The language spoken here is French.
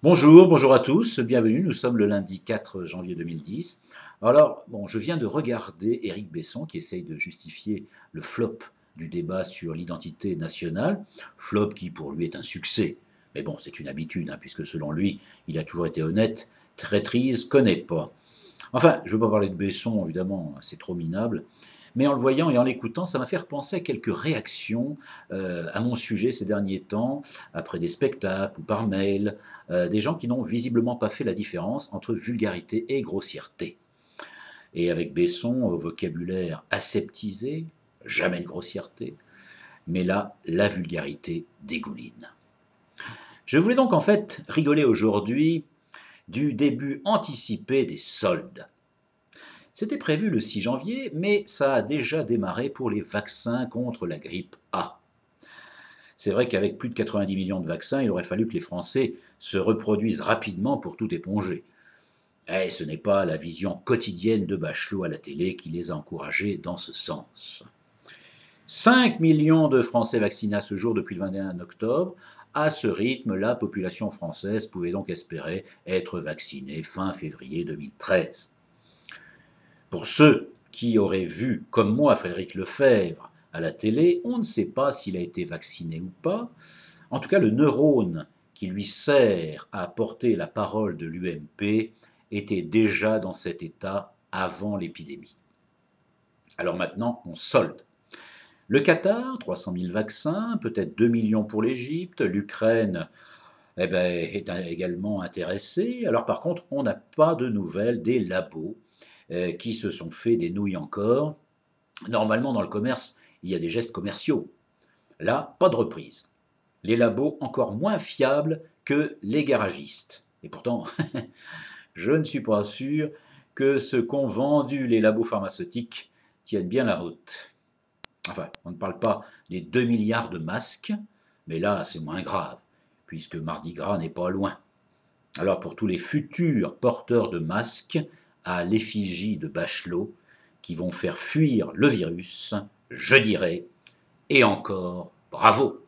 Bonjour, bonjour à tous, bienvenue, nous sommes le lundi 4 janvier 2010. Alors, bon, je viens de regarder Éric Besson qui essaye de justifier le flop du débat sur l'identité nationale, flop qui pour lui est un succès. Mais bon, c'est une habitude, hein, puisque selon lui, il a toujours été honnête, traîtrise connaît pas. Enfin, je ne veux pas parler de Besson, évidemment, c'est trop minable. Mais en le voyant et en l'écoutant, ça m'a fait repenser à quelques réactions à mon sujet ces derniers temps, après des spectacles ou par mail, des gens qui n'ont visiblement pas fait la différence entre vulgarité et grossièreté. Et avec Besson, au vocabulaire aseptisé, jamais de grossièreté, mais là, la vulgarité dégouline. Je voulais donc en fait rigoler aujourd'hui du début anticipé des soldes. C'était prévu le 6 janvier, mais ça a déjà démarré pour les vaccins contre la grippe A. C'est vrai qu'avec plus de 90 millions de vaccins, il aurait fallu que les Français se reproduisent rapidement pour tout éponger. Et ce n'est pas la vision quotidienne de Bachelot à la télé qui les a encouragés dans ce sens. 5 millions de Français vaccinés à ce jour depuis le 21 octobre. À ce rythme, la population française pouvait donc espérer être vaccinée fin février 2013. Pour ceux qui auraient vu, comme moi, Frédéric Lefebvre à la télé, on ne sait pas s'il a été vacciné ou pas. En tout cas, le neurone qui lui sert à porter la parole de l'UMP était déjà dans cet état avant l'épidémie. Alors maintenant, on solde. Le Qatar, 300 000 vaccins, peut-être 2 millions pour l'Égypte, l'Ukraine est également intéressée. Alors par contre, on n'a pas de nouvelles des labos qui se sont fait des nouilles encore. Normalement, dans le commerce, il y a des gestes commerciaux. Là, pas de reprise. Les labos encore moins fiables que les garagistes. Et pourtant, je ne suis pas sûr que ce qu'ont vendu les labos pharmaceutiques tiennent bien la route. Enfin, on ne parle pas des 2 milliards de masques, mais là, c'est moins grave, puisque Mardi Gras n'est pas loin. Alors, pour tous les futurs porteurs de masques, à l'effigie de Bachelot, qui vont faire fuir le virus, je dirais, et encore bravo.